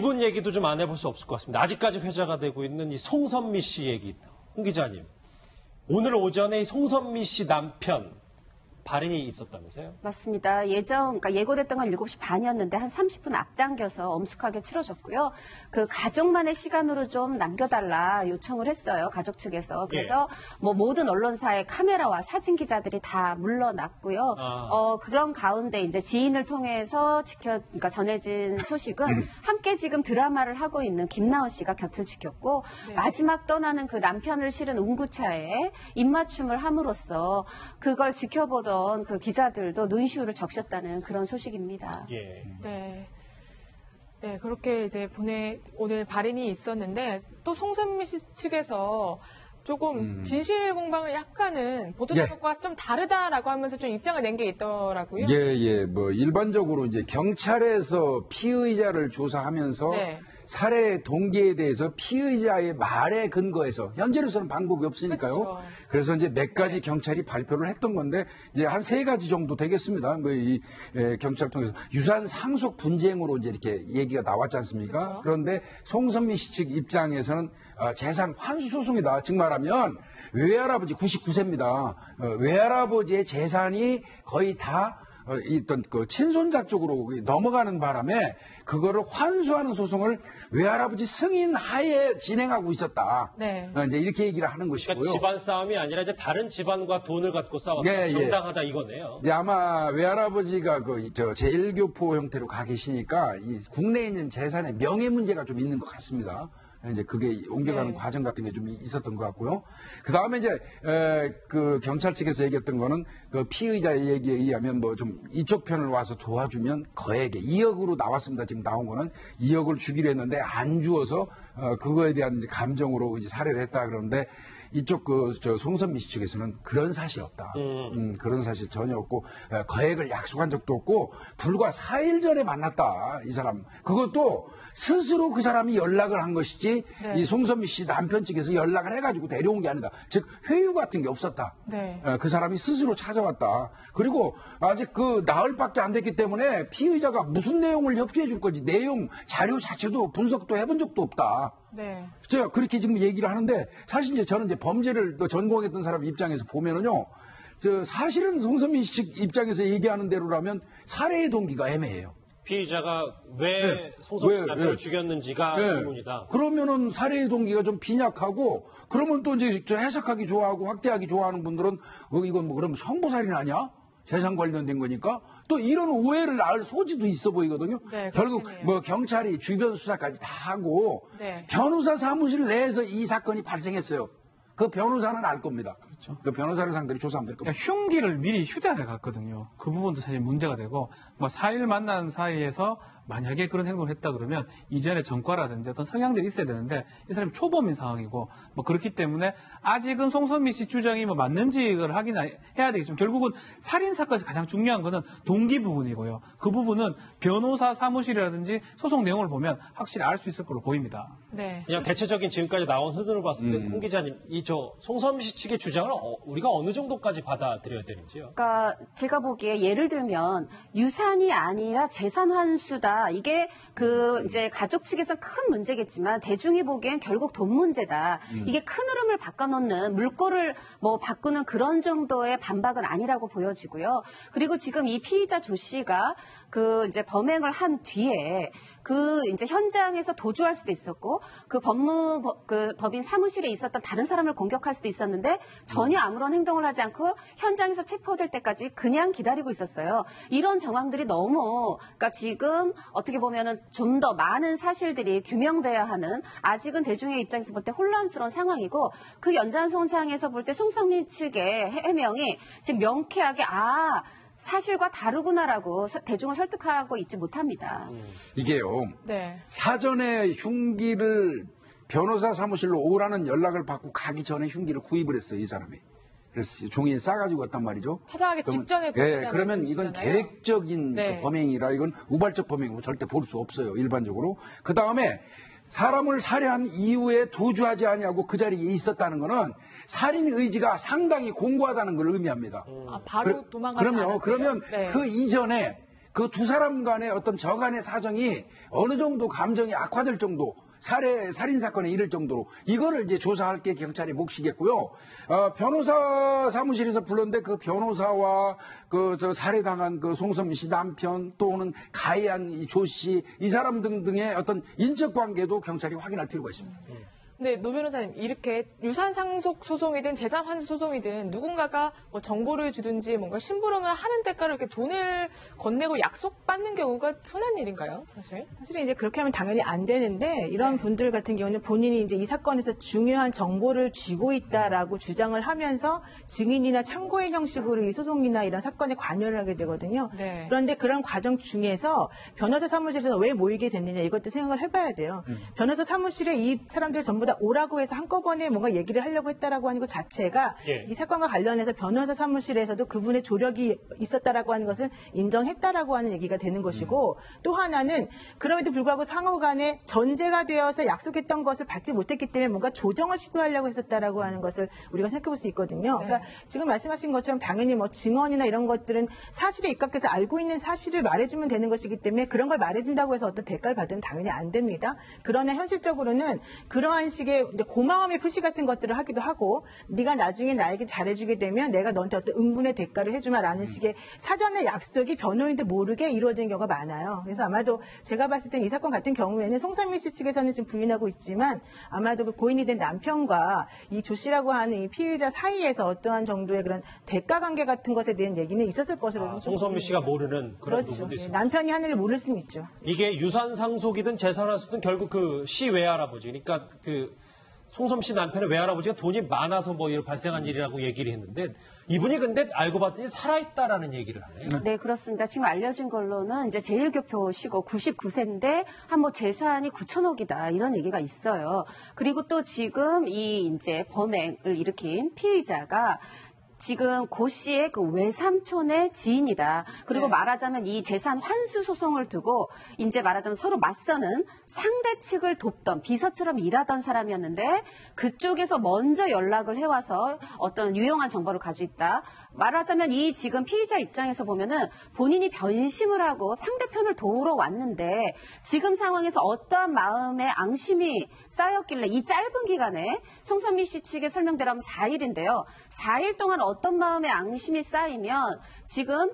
이분 얘기도 좀 안 해볼 수 없을 것 같습니다. 아직까지 회자가 되고 있는 이 송선미 씨 얘기. 홍 기자님, 오늘 오전에 이 송선미 씨 남편 발인이 있었다면서요? 맞습니다. 그러니까 예고됐던 건 7시 반이었는데 한 30분 앞당겨서 엄숙하게 치러졌고요. 그 가족만의 시간으로 좀 남겨달라 요청을 했어요. 가족 측에서. 그래서 뭐 모든 언론사의 카메라와 사진 기자들이 다 물러났고요. 그런 가운데 이제 지인을 통해서 그러니까 전해진 소식은 함께 지금 드라마를 하고 있는 김나은 씨가 곁을 지켰고 마지막 떠나는 그 남편을 실은 운구차에 입맞춤을 함으로써 그걸 지켜보던 그 기자들도 눈시울을 적셨다는 그런 소식입니다. 네. 네, 그렇게 이제 오늘 발인이 있었는데 또 송선미 씨 측에서 조금 진실 공방을 약간은 보도자료가 좀 다르다라고 하면서 좀 입장을 낸 게 있더라고요. 뭐 일반적으로 이제 경찰에서 피의자를 조사하면서 살해 동기에 대해서 피의자의 말에 근거해서 현재로서는 방법이 없으니까요. 그렇죠. 그래서 이제 몇 가지 경찰이 발표를 했던 건데 이제 한 3가지 정도 되겠습니다. 뭐 이 경찰 통해서 유산 상속 분쟁으로 이제 이렇게 얘기가 나왔지 않습니까? 그렇죠. 그런데 송선미 씨 측 입장에서는 재산 환수 소송이다. 즉 말하면 외할아버지 99세입니다. 외할아버지의 재산이 거의 다 있던 그 친손자 쪽으로 넘어가는 바람에 그거를 환수하는 소송을 외할아버지 승인 하에 진행하고 있었다. 이제 이렇게 얘기를 하는 것이고요. 그러니까 집안 싸움이 아니라 이제 다른 집안과 돈을 갖고 싸웠다. 정당하다 이거네요. 이제 아마 외할아버지가 제1교포 형태로 가 계시니까 이 국내에 있는 재산의 명예 문제가 좀 있는 것 같습니다. 이제 그게 옮겨가는 과정 같은 게 좀 있었던 것 같고요. 그 다음에 이제, 그 경찰 측에서 얘기했던 거는 그 피의자의 얘기에 의하면 뭐 좀 이쪽 편을 와서 도와주면 거액에 2억으로 나왔습니다. 지금 나온 거는 2억을 주기로 했는데 안 주어서, 그거에 대한 이제 감정으로 이제 살해를 했다 그러는데 이쪽 송선미 씨 측에서는 그런 사실 없다. 그런 사실 전혀 없고 거액을 약속한 적도 없고 불과 4일 전에 만났다. 이 사람. 그것도 스스로 그 사람이 연락을 한 것이지 이 송선미 씨 남편 측에서 연락을 해가지고 데려온 게 아니다. 즉 회유 같은 게 없었다. 그 사람이 스스로 찾아왔다. 그리고 아직 그 나흘밖에 안 됐기 때문에 피의자가 무슨 내용을 협조해 줄 건지 내용 자료 자체도 분석도 해본 적도 없다. 제가 그렇게 지금 얘기를 하는데 사실 이제 저는 이제 범죄를 또 전공했던 사람 입장에서 보면은요, 사실은 송선미 씨 측 입장에서 얘기하는 대로라면 살해의 동기가 애매해요. 피의자가 왜 송선미 씨 남편을 죽였는지가 의문이다. 그러면은 살해의 동기가 좀 빈약하고 그러면 또 이제 해석하기 좋아하고 확대하기 좋아하는 분들은 이건 뭐 그럼 성보살인 아니야? 재산 관련된 거니까 또 이런 오해를 낳을 소지도 있어 보이거든요. 결국 뭐 경찰이 주변 수사까지 다 하고 변호사 사무실 내에서 이 사건이 발생했어요. 그 변호사는 알 겁니다. 그렇죠. 그 변호사를 상대로 조사하면 될 겁니다. 그러니까 흉기를 미리 휴대해 갔거든요. 그 부분도 사실 문제가 되고, 뭐 4일 만난 사이에서 만약에 그런 행동을 했다 그러면 이전에 전과라든지 어떤 성향들이 있어야 되는데 이 사람이 초범인 상황이고 뭐 그렇기 때문에 아직은 송선미 씨 주장이 뭐 맞는지 이걸 확인해야 되겠지만 결국은 살인 사건에서 가장 중요한 거는 동기 부분이고요. 그 부분은 변호사 사무실이라든지 소송 내용을 보면 확실히 알 수 있을 걸로 보입니다. 그냥 대체적인 지금까지 나온 흐름을 봤을 때 홍 기자님, 송선미 씨 측의 주장을 우리가 어느 정도까지 받아들여야 되는지요? 그러니까 제가 보기에 예를 들면 유산이 아니라 재산 환수다. 이게 이제 가족 측에서 큰 문제겠지만 대중이 보기엔 결국 돈 문제다. 이게 큰 흐름을 바꿔놓는 물꼬를 뭐 바꾸는 그런 정도의 반박은 아니라고 보여지고요. 그리고 지금 이 피의자 조 씨가 이제 범행을 한 뒤에 이제 현장에서 도주할 수도 있었고, 법인 사무실에 있었던 다른 사람을 공격할 수도 있었는데, 전혀 아무런 행동을 하지 않고 현장에서 체포될 때까지 그냥 기다리고 있었어요. 이런 정황들이 그러니까 지금 어떻게 보면은 좀 더 많은 사실들이 규명돼야 하는, 아직은 대중의 입장에서 볼 때 혼란스러운 상황이고, 그 연장선상에서 볼 때 송선미 측의 해명이 지금 명쾌하게, 사실과 다르구나라고 대중을 설득하고 있지 못합니다. 이게요. 사전에 흉기를 변호사 사무실로 오라는 연락을 받고 가기 전에 흉기를 구입을 했어요, 이 사람이. 그래서 종이에 싸가지고 왔단 말이죠. 찾아가기 직전에 그러면 이건 계획적인 범행이라 이건 우발적 범행이고 절대 볼 수 없어요, 일반적으로. 그 다음에 사람을 살해한 이후에 도주하지 아니하고 그 자리에 있었다는 거는 살인 의지가 상당히 공고하다는 걸 의미합니다. 바로 도망가지 않았대요. 그러면 그 이전에 그 두 사람 간의 어떤 저간의 사정이 어느 정도 감정이 악화될 정도 살인 사건에 이를 정도로 이거를 이제 조사할 게 경찰의 몫이겠고요. 변호사 사무실에서 불렀는데 그 변호사와 그 저 살해당한 그 송선미 씨 남편 또는 가해한 이 조 씨 이 사람 등등의 어떤 인적 관계도 경찰이 확인할 필요가 있습니다. 근데 노 변호사님, 이렇게 유산 상속 소송이든 재산 환수 소송이든 누군가가 뭐 정보를 주든지 뭔가 심부름을 하는 대가로 이렇게 돈을 건네고 약속받는 경우가 흔한 일인가요, 사실? 사실은 이제 그렇게 하면 당연히 안 되는데 이런 분들 같은 경우는 본인이 이제 이 사건에서 중요한 정보를 쥐고 있다라고 주장을 하면서 증인이나 참고인 형식으로 이 소송이나 이런 사건에 관여를 하게 되거든요. 네. 그런데 그런 과정 중에서 변호사 사무실에서 왜 모이게 됐느냐 이것도 생각을 해봐야 돼요. 변호사 사무실에 이 사람들 전부 다 오라고 해서 한꺼번에 뭔가 얘기를 하려고 했다라고 하는 것 자체가 예. 이 사건과 관련해서 변호사 사무실에서도 그분의 조력이 있었다라고 하는 것은 인정했다라고 하는 얘기가 되는 것이고 또 하나는 그럼에도 불구하고 상호간에 전제가 되어서 약속했던 것을 받지 못했기 때문에 뭔가 조정을 시도하려고 했었다라고 하는 것을 우리가 생각해 볼 수 있거든요. 네. 그러니까 지금 말씀하신 것처럼 당연히 뭐 증언이나 이런 것들은 사실에 입각해서 알고 있는 사실을 말해주면 되는 것이기 때문에 그런 걸 말해준다고 해서 어떤 대가를 받으면 당연히 안 됩니다. 그러나 현실적으로는 그러한 식의 이제 고마움의 표시 같은 것들을 하기도 하고 네가 나중에 나에게 잘해주게 되면 내가 너한테 어떤 응분의 대가를 해주마라는 식의 사전의 약속이 변호인도 모르게 이루어지는 경우가 많아요. 그래서 아마도 제가 봤을 때 이 사건 같은 경우에는 송선미 씨 측에서는 지금 부인하고 있지만 아마도 그 고인이 된 남편과 이 조 씨라고 하는 이 피의자 사이에서 어떠한 정도의 그런 대가 관계 같은 것에 대한 얘기는 있었을 것으로 송선미 씨가 모르는 그런 그렇죠. 부분도 예, 있습니다. 남편이 하늘을 모를 수는 있죠. 이게 유산 상속이든 재산 환수든 결국 그 시 외할아버지, 그러니까 그 송섬 씨 남편의 외할아버지가 돈이 많아서 뭐 이런 발생한 일이라고 얘기를 했는데 이분이 근데 알고 봤더니 살아있다라는 얘기를 하네요. 네, 그렇습니다. 지금 알려진 걸로는 이제 제1교포시고 99세인데 한 뭐 재산이 9천억이다 이런 얘기가 있어요. 그리고 또 지금 이 이제 범행을 일으킨 피의자가 지금 고 씨의 그 외삼촌의 지인이다. 그리고 네. 말하자면 이 재산 환수 소송을 두고 이제 말하자면 서로 맞서는 상대 측을 돕던 비서처럼 일하던 사람이었는데 그쪽에서 먼저 연락을 해와서 어떤 유용한 정보를 가지고 있다. 말하자면 이 지금 피의자 입장에서 보면은 본인이 변심을 하고 상대편을 도우러 왔는데 지금 상황에서 어떠한 마음의 앙심이 쌓였길래 이 짧은 기간에 송선미 씨 측의 설명대로 하면 4일인데요. 4일 동안 어떤 마음의 앙심이 쌓이면 지금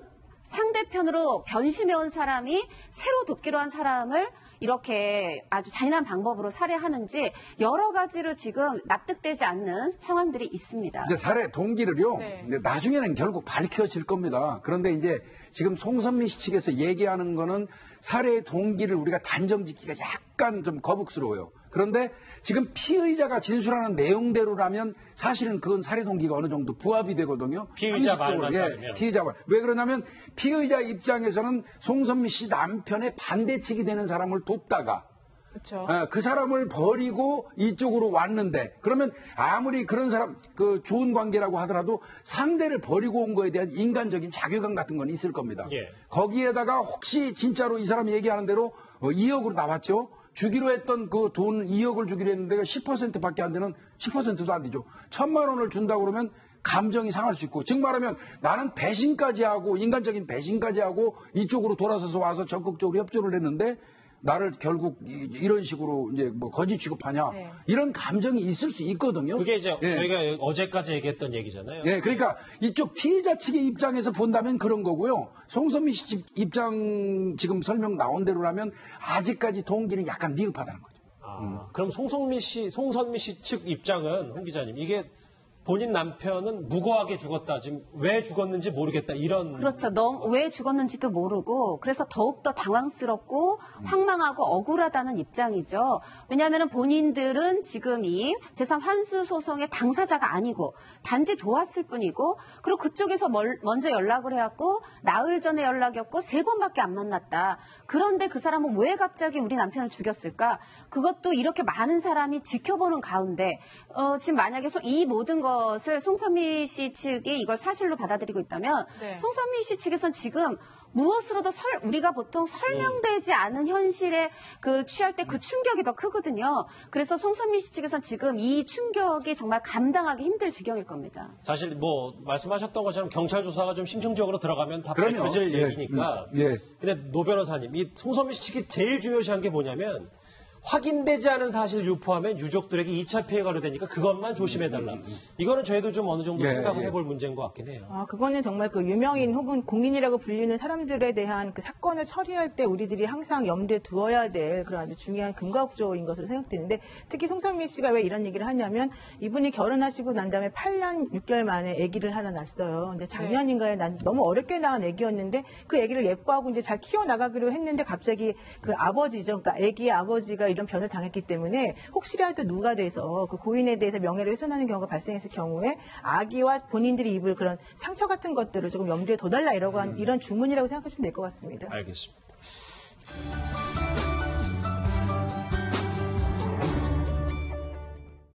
상대편으로 변심해온 사람이 새로 돕기로 한 사람을 이렇게 아주 잔인한 방법으로 살해하는지 여러 가지로 지금 납득되지 않는 상황들이 있습니다. 이제 살해 동기를요. 네. 이제 나중에는 결국 밝혀질 겁니다. 그런데 이제 지금 송선미 씨 측에서 얘기하는 거는 살해 동기를 우리가 단정짓기가 약간 좀 거북스러워요. 그런데 지금 피의자가 진술하는 내용대로라면 사실은 그건 살해 동기가 어느 정도 부합이 되거든요. 피의자 상식적으로. 말만 따르면. 피의자 말. 왜 그러냐면 피의자 입장에서는 송선미 씨 남편의 반대측이 되는 사람을 돕다가 그렇죠. 그 사람을 버리고 이쪽으로 왔는데 그러면 아무리 그런 사람 그 좋은 관계라고 하더라도 상대를 버리고 온 거에 대한 인간적인 자괴감 같은 건 있을 겁니다. 예. 거기에다가 혹시 진짜로 이 사람이 얘기하는 대로 2억으로 나왔죠. 주기로 했던 그 돈 2억을 주기로 했는데 10%밖에 안 되는 10%도 안 되죠. 1,000만 원을 준다고 그러면 감정이 상할 수 있고 즉 말하면 나는 배신까지 하고 인간적인 배신까지 하고 이쪽으로 돌아서서 와서 적극적으로 협조를 했는데 나를 결국 이런 식으로 이제 뭐 거지 취급하냐 네. 이런 감정이 있을 수 있거든요. 그게 이제 예. 저희가 어제까지 얘기했던 얘기잖아요. 예, 그러니까 이쪽 피의자 측의 입장에서 본다면 그런 거고요. 송선미 씨 입장 지금 설명 나온 대로라면 아직까지 동기는 약간 미흡하다는 거죠. 그럼 송선미 씨 측 입장은 홍 기자님 이게 본인 남편은 무고하게 죽었다. 지금 왜 죽었는지 모르겠다. 이런 그렇죠. 왜 죽었는지도 모르고 그래서 더욱더 당황스럽고 황망하고 억울하다는 입장이죠. 왜냐하면 본인들은 지금 이 재산 환수 소송의 당사자가 아니고 단지 도왔을 뿐이고 그리고 그쪽에서 먼저 연락을 해왔고 나흘 전에 연락이었고 3번밖에 안 만났다. 그런데 그 사람은 왜 갑자기 우리 남편을 죽였을까? 그것도 이렇게 많은 사람이 지켜보는 가운데 지금 만약에 이 모든 것을 송선미 씨 측이 이걸 사실로 받아들이고 있다면 네. 송선미 씨 측에서는 지금 무엇으로도 우리가 보통 설명되지 않은 현실에 취할 때 그 충격이 더 크거든요. 그래서 송선미 씨 측에서는 지금 이 충격이 정말 감당하기 힘들 지경일 겁니다. 사실 뭐 말씀하셨던 것처럼 경찰 조사가 좀 심층적으로 들어가면 다 그럼요. 밝혀질 예. 얘기니까. 예. 근데 노 변호사님, 이 송선미 씨 측이 제일 중요시한 게 뭐냐면 확인되지 않은 사실을 유포하면 유족들에게 2차 피해가 되니까 그것만 조심해달라. 이거는 저희도 좀 어느 정도 예, 생각을 예. 해볼 문제인 것 같긴 해요. 그거는 정말 그 유명인 혹은 공인이라고 불리는 사람들에 대한 그 사건을 처리할 때 우리들이 항상 염두에 두어야 될 그런 아주 중요한 근거구조인 것으로 생각되는데 특히 송선미 씨가 왜 이런 얘기를 하냐면 이분이 결혼하시고 난 다음에 8년 6개월 만에 아기를 하나 낳았어요. 근데 작년인가에 난 너무 어렵게 낳은 아기였는데 그 아기를 예뻐하고 이제 잘 키워나가기로 했는데 갑자기 그 아버지죠. 그러니까 아기의 아버지가 이런 변을 당했기 때문에 혹시라도 누가 돼서 그 고인에 대해서 명예를 훼손하는 경우가 발생했을 경우에 아기와 본인들이 입을 그런 상처 같은 것들을 조금 염두에 둬달라 이런 주문이라고 생각하시면 될 것 같습니다. 알겠습니다.